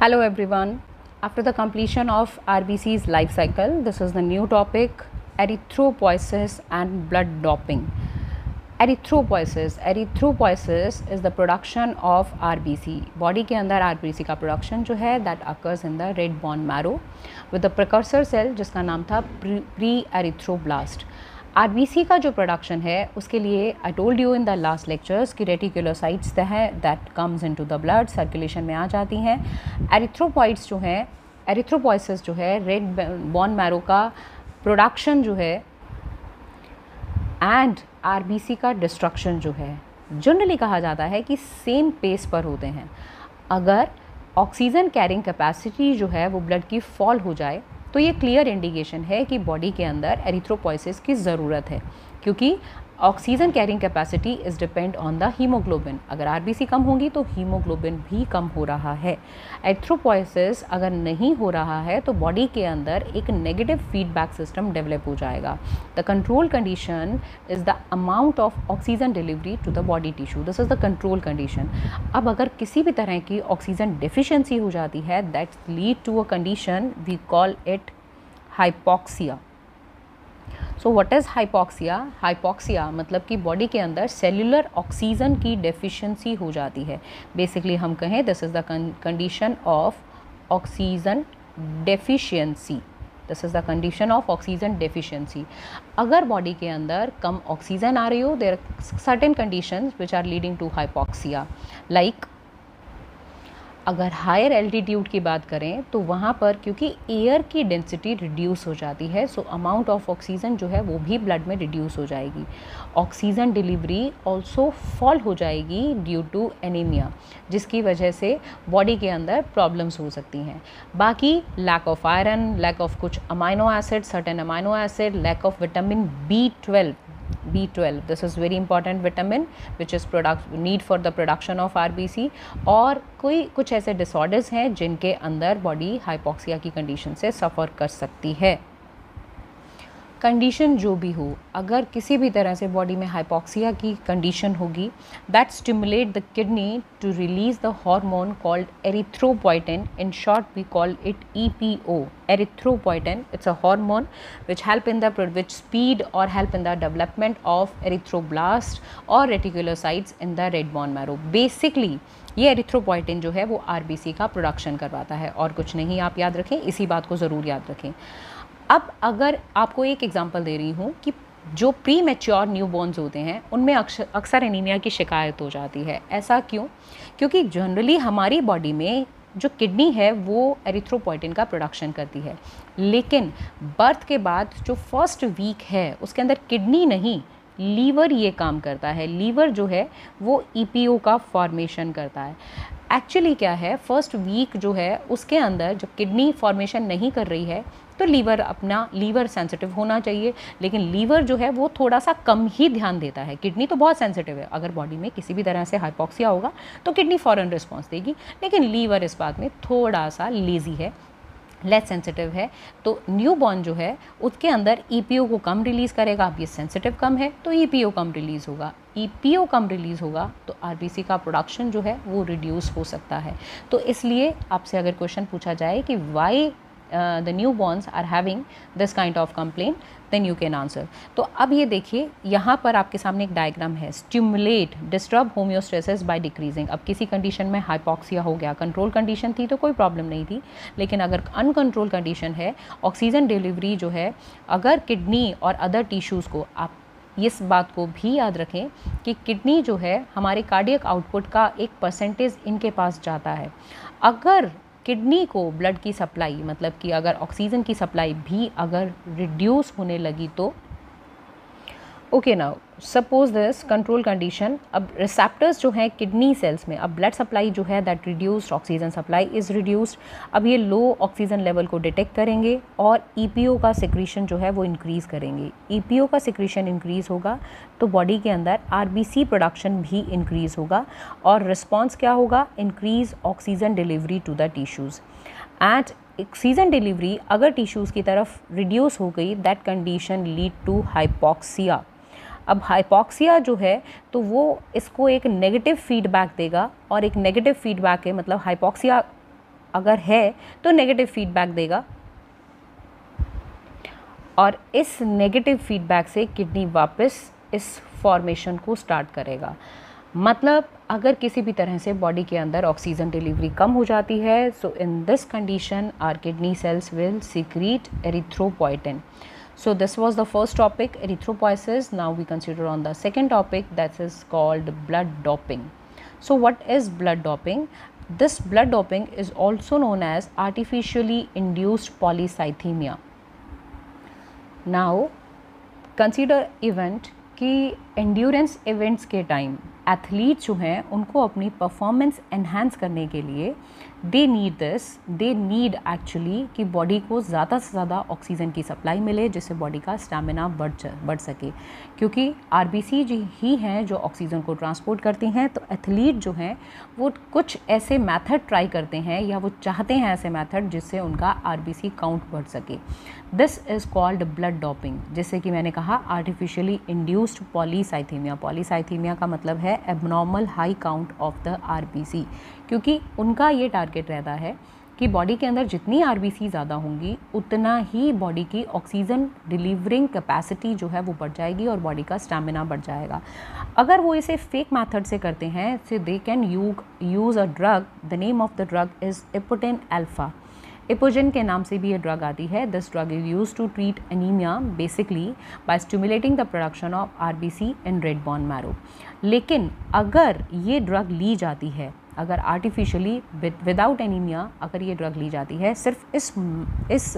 Hello everyone. After the completion of RBC's life cycle, this is the new topic erythropoiesis and blood doping. Erythropoiesis is the production of RBC. Body के अंदर RBC का production जो है that occurs in the red bone marrow with the precursor cell जिसका नाम था pre-erythroblast. RBC का जो प्रोडक्शन है उसके लिए I told you in the last lectures कि रेटिकुलोसाइट्स है that comes into the blood circulation में आ जाती हैं. एरिथ्रोपॉइड्स जो हैं, एरिथ्रोपॉइसिस जो है रेड बोन मैरो का प्रोडक्शन जो है एंड आरबीसी का डिस्ट्रक्शन जो है जनरली कहा जाता है कि सेम पेस पर होते हैं. अगर ऑक्सीजन कैरिंग कैपेसिटी जो है वो ब्लड की फॉल हो जाए तो ये क्लियर इंडिकेशन है कि बॉडी के अंदर एरिथ्रोपोइसिस की ज़रूरत है, क्योंकि oxygen carrying capacity is depend on the haemoglobin. अगर आरबीसी कम होगी तो हीमोग्लोबिन भी कम हो रहा है. एरिथ्रोपोइसिस अगर नहीं हो रहा है तो बॉडी के अंदर एक नेगेटिव फीडबैक सिस्टम डेवलप हो जाएगा. The control condition is the amount of oxygen delivery to the body tissue. This is the control condition. अब अगर किसी भी तरह की ऑक्सीजन डिफिशियंसी हो जाती है that lead to a condition we call it hypoxia. So what is hypoxia? Hypoxia मतलब कि बॉडी के अंदर सेल्यूलर ऑक्सीजन की डेफिशिएंसी हो जाती है. बेसिकली हम कहें this is the condition of oxygen deficiency. This is the condition of oxygen deficiency. अगर बॉडी के अंदर कम ऑक्सीजन आ रही हो there are certain conditions which are leading to hypoxia. Like अगर हायर एल्टीट्यूड की बात करें तो वहाँ पर क्योंकि एयर की डेंसिटी रिड्यूस हो जाती है सो अमाउंट ऑफ ऑक्सीजन जो है वो भी ब्लड में रिड्यूस हो जाएगी. ऑक्सीजन डिलीवरी ऑल्सो फॉल हो जाएगी ड्यू टू एनीमिया, जिसकी वजह से बॉडी के अंदर प्रॉब्लम्स हो सकती हैं. बाकी lack of iron, lack of कुछ amino acid, certain amino acid, lack of vitamin B12. This is very important vitamin which is need for the production of RBC. और कुछ ऐसे डिसऑर्डर्स हैं जिनके अंदर बॉडी हाइपॉक्सिया की कंडीशन से सफ़र कर सकती है. कंडीशन जो भी हो, अगर किसी भी तरह से बॉडी में हाइपॉक्सिया की कंडीशन होगी that stimulate the kidney to release the hormone called erythropoietin. In short we call it EPO. Erythropoietin it's a hormone which help in the which speed or help in the development of erythroblast or reticulocytes in the red bone marrow. Basically ये erythropoietin जो है वो RBC का production करवाता है और कुछ नहीं. आप याद रखें, इसी बात को ज़रूर याद रखें. अब अगर आपको एक एग्जांपल दे रही हूँ कि जो प्री मैच्योर न्यूबॉर्न्स होते हैं उनमें अक्सर एनीमिया की शिकायत हो जाती है. ऐसा क्यों? क्योंकि जनरली हमारी बॉडी में जो किडनी है वो एरिथ्रोपोइटिन का प्रोडक्शन करती है, लेकिन बर्थ के बाद जो फर्स्ट वीक है उसके अंदर किडनी नहीं लीवर ये काम करता है. लीवर जो है वो EPO का फॉर्मेशन करता है. एक्चुअली क्या है, फर्स्ट वीक जो है उसके अंदर जब किडनी फॉर्मेशन नहीं कर रही है तो लीवर सेंसिटिव होना चाहिए, लेकिन लीवर जो है वो थोड़ा सा कम ही ध्यान देता है. किडनी तो बहुत सेंसिटिव है. अगर बॉडी में किसी भी तरह से हाइपॉक्सिया होगा तो किडनी फ़ौरन रिस्पॉन्स देगी, लेकिन लीवर इस बात में थोड़ा सा लेज़ी है, लेस सेंसिटिव है. तो न्यूबॉर्न जो है उसके अंदर EPO को कम रिलीज़ करेगा. अब ये सेंसिटिव कम है तो EPO कम रिलीज़ होगा. EPO कम रिलीज़ होगा तो RBC का प्रोडक्शन जो है वो रिड्यूस हो सकता है. तो इसलिए आपसे अगर क्वेश्चन पूछा जाए कि Y the newborns are having this kind of complaint, then you can answer. तो अब ये देखिए, यहाँ पर आपके सामने एक डायग्राम है. Stimulate disturb homeostasis by decreasing. अब किसी कंडीशन में हाइपॉक्सिया हो गया, कंट्रोल कंडीशन थी तो कोई प्रॉब्लम नहीं थी, लेकिन अगर अनकंट्रोल कंडीशन है, ऑक्सीजन डिलीवरी जो है, अगर किडनी और अदर टिश्यूज़ को, आप इस बात को भी याद रखें कि किडनी जो है हमारे कार्डियक आउटपुट का एक परसेंटेज इनके पास जाता है. अगर किडनी को ब्लड की सप्लाई मतलब कि अगर ऑक्सीजन की सप्लाई भी अगर रिड्यूस होने लगी तो okay. Now suppose this control condition. अब रिसेप्टर्स जो हैं किडनी सेल्स में, अब ब्लड सप्लाई जो है that reduced, oxygen supply is reduced. अब ये लो ऑक्सीजन लेवल को डिटेक्ट करेंगे और EPO का सिक्रीशन जो है वो इंक्रीज़ करेंगे. EPO का सिक्रीशन इंक्रीज़ होगा तो बॉडी के अंदर RBC प्रोडक्शन भी इंक्रीज़ होगा और रिस्पॉन्स क्या होगा? Increase oxygen delivery to the tissues. And oxygen delivery अगर टिश्यूज़ की तरफ रिड्यूस हो गई that condition lead to hypoxia. अब हाइपॉक्सिया जो है तो वो इसको एक नेगेटिव फीडबैक देगा, और एक नेगेटिव फीडबैक है मतलब हाइपॉक्सिया अगर है तो नेगेटिव फीडबैक देगा और इस नेगेटिव फीडबैक से किडनी वापस इस फॉर्मेशन को स्टार्ट करेगा। मतलब अगर किसी भी तरह से बॉडी के अंदर ऑक्सीजन डिलीवरी कम हो जाती है, so in this condition our kidney cells will secrete erythropoietin. So this was the first topic, erythropoiesis. Now we consider on the second topic, that is called blood doping. So what is blood doping? This blood doping is also known as artificially induced polycythemia. Now consider event कि endurance events के time athlete जो हैं उनको अपनी performance enhance करने के लिए they need actually कि बॉडी को ज़्यादा से ज़्यादा ऑक्सीजन की सप्लाई मिले जिससे बॉडी का स्टैमिना बढ़ सके, क्योंकि आरबीसी ही हैं जो ऑक्सीजन को ट्रांसपोर्ट करती हैं। तो एथलीट जो हैं वो कुछ ऐसे मेथड ट्राई करते हैं या वो चाहते हैं ऐसे मेथड जिससे उनका आरबीसी काउंट बढ़ सके। This is called blood doping, जैसे कि मैंने कहा आर्टिफिशियली इंड्यूस्ड पॉलीसाइथीमिया। पॉलीसाइथीमिया का मतलब है abnormal high count of the RBC, क्योंकि उनका ये टारगेट रहता है कि बॉडी के अंदर जितनी आरबीसी ज़्यादा होंगी उतना ही बॉडी की ऑक्सीजन डिलीवरिंग कैपेसिटी जो है वो बढ़ जाएगी और बॉडी का स्टैमिना बढ़ जाएगा। अगर वो इसे फेक मेथड से करते हैं, so they can use a drug, the name of the drug is epoetin alpha. Epogen के नाम से भी ये ड्रग आती है। This drug is use to treat anaemia basically by stimulating the production of RBC in red bone marrow. लेकिन अगर ये ड्रग ली जाती है, अगर आर्टिफिशियली विदाउट एनीमिया अगर ये ड्रग ली जाती है सिर्फ इस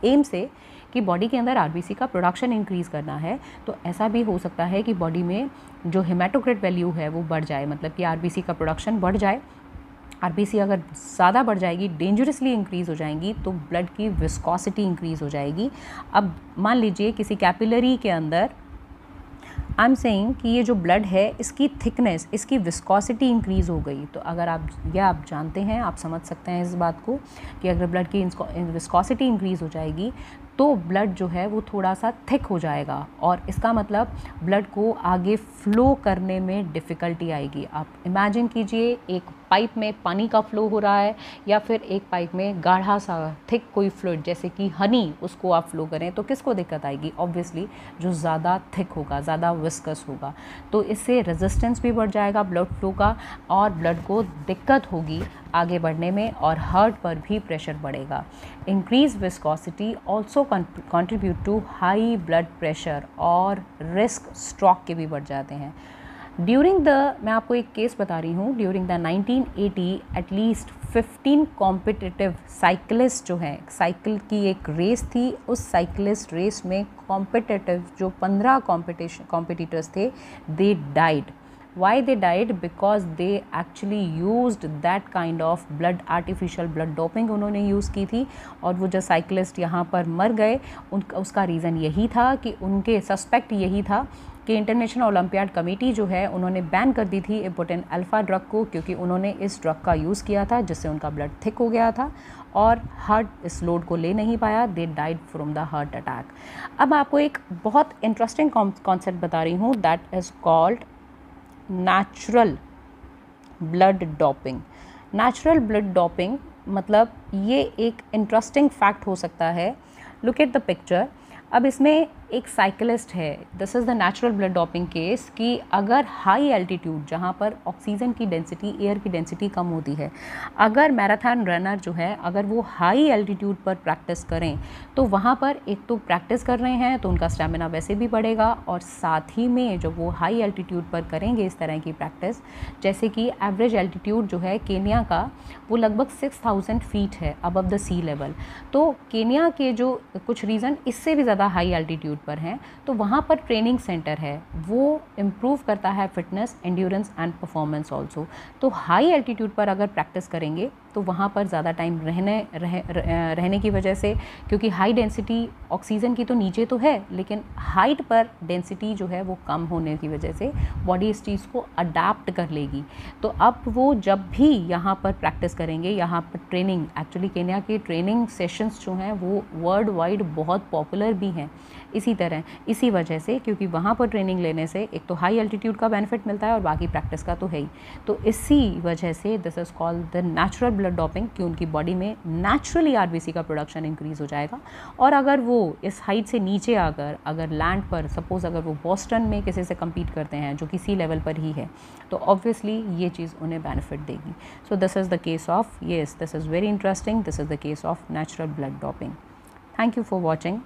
एम से कि बॉडी के अंदर आरबीसी का प्रोडक्शन इंक्रीज़ करना है, तो ऐसा भी हो सकता है कि बॉडी में जो हेमाटोक्रिट वैल्यू है वो बढ़ जाए, मतलब कि आरबीसी का प्रोडक्शन बढ़ जाए। आरबीसी अगर ज़्यादा बढ़ जाएगी, डेंजरसली इंक्रीज़ हो जाएंगी, तो ब्लड की विस्कोसिटी इंक्रीज़ हो जाएगी। अब मान लीजिए किसी कैपिलरी के अंदर आई एम सेइंग कि ये जो ब्लड है इसकी थिकनेस, इसकी विस्कोसिटी इंक्रीज़ हो गई, तो अगर आप जानते हैं, आप समझ सकते हैं इस बात को कि अगर ब्लड की विस्कोसिटी इंक्रीज़ हो जाएगी तो ब्लड जो है वो थोड़ा सा थिक हो जाएगा और इसका मतलब ब्लड को आगे फ्लो करने में डिफ़िकल्टी आएगी। आप इमेजिन कीजिए एक पाइप में पानी का फ्लो हो रहा है या फिर एक पाइप में गाढ़ा सा थिक कोई फ्लूइड जैसे कि हनी, उसको आप फ्लो करें तो किसको दिक्कत आएगी? ऑब्वियसली जो ज़्यादा थिक होगा, ज़्यादा विस्कस होगा, तो इससे रेजिस्टेंस भी बढ़ जाएगा ब्लड फ्लो का और ब्लड को दिक्कत होगी आगे बढ़ने में और हार्ट पर भी प्रेशर बढ़ेगा। Increase viscosity also contribute to high blood pressure और रिस्क स्ट्रोक के भी बढ़ जाते हैं। मैं आपको एक केस बता रही हूँ, during the 1980 at least 15 competitive cyclist जो हैं, साइकिल की एक रेस थी, उस साइकिलिस्ट रेस में कॉम्पिटिटिव जो 15 कॉम्पिटिटर्स थे, they died. Why they died? Because they actually used that kind of blood, artificial blood doping उन्होंने यूज़ की थी। और वो जो साइकिलिस्ट यहाँ पर मर गए उसका रीज़न यही था कि उनके सस्पेक्ट यही था कि इंटरनेशनल ओलंपियाड कमेटी जो है उन्होंने बैन कर दी थी इपोटेन अल्फा ड्रग को, क्योंकि उन्होंने इस ड्रग का यूज़ किया था जिससे उनका ब्लड थिक हो गया था और हार्ट इस लोड को ले नहीं पाया। They died from the heart attack. अब आपको एक बहुत इंटरेस्टिंग कॉन्सेप्ट बता रही हूँ, that is called natural blood doping. Natural blood doping मतलब ये एक इंटरेस्टिंग फैक्ट हो सकता है। Look at the picture. अब इसमें एक साइकिलिस्ट है, this is the natural blood doping case, कि अगर हाई एल्टीट्यूड जहाँ पर ऑक्सीजन की डेंसिटी, एयर की डेंसिटी कम होती है, अगर मैराथन रनर जो है अगर वो हाई एल्टीट्यूड पर प्रैक्टिस करें तो वहाँ पर एक तो प्रैक्टिस कर रहे हैं तो उनका स्टैमिना वैसे भी बढ़ेगा और साथ ही में जब वो हाई एल्टीट्यूड पर करेंगे इस तरह की प्रैक्टिस, जैसे कि एवरेज एल्टीट्यूड जो है केन्या का वो लगभग 6000 फीट है अबव द सी लेवल। तो केन्या के जो कुछ रीज़न इससे भी ज़्यादा हाई एल्टीट्यूड पर हैं, तो वहाँ पर ट्रेनिंग सेंटर है, वो इम्प्रूव करता है fitness, endurance and performance also. तो हाई एल्टीट्यूड पर अगर प्रैक्टिस करेंगे तो वहाँ पर ज़्यादा टाइम रहने की वजह से, क्योंकि हाई डेंसिटी ऑक्सीजन की तो नीचे तो है लेकिन हाइट पर डेंसिटी जो है वो कम होने की वजह से बॉडी इस चीज़ को अडाप्ट कर लेगी। तो अब वो जब भी यहाँ पर प्रैक्टिस करेंगे, यहाँ पर ट्रेनिंग, एक्चुअली केन्या के ट्रेनिंग सेशंस जो हैं वो वर्ल्ड वाइड बहुत पॉपुलर भी हैं इसी वजह से, क्योंकि वहाँ पर ट्रेनिंग लेने से एक तो हाई एल्टीट्यूड का बेनिफिट मिलता है और बाकी प्रैक्टिस का तो है ही। तो इसी वजह से this is called the natural blood doping कि उनकी बॉडी में नेचुरली आरबीसी का प्रोडक्शन इंक्रीज़ हो जाएगा। और अगर वो इस हाइट से नीचे आकर अगर लैंड पर सपोज़ अगर वो बॉस्टन में किसी से compete करते हैं जो कि सी लेवल पर ही है, तो ऑब्वियसली ये चीज़ उन्हें बेनिफिट देगी। So this is the case of, yes this is very interesting, this is the case of natural blood doping. Thank you for watching.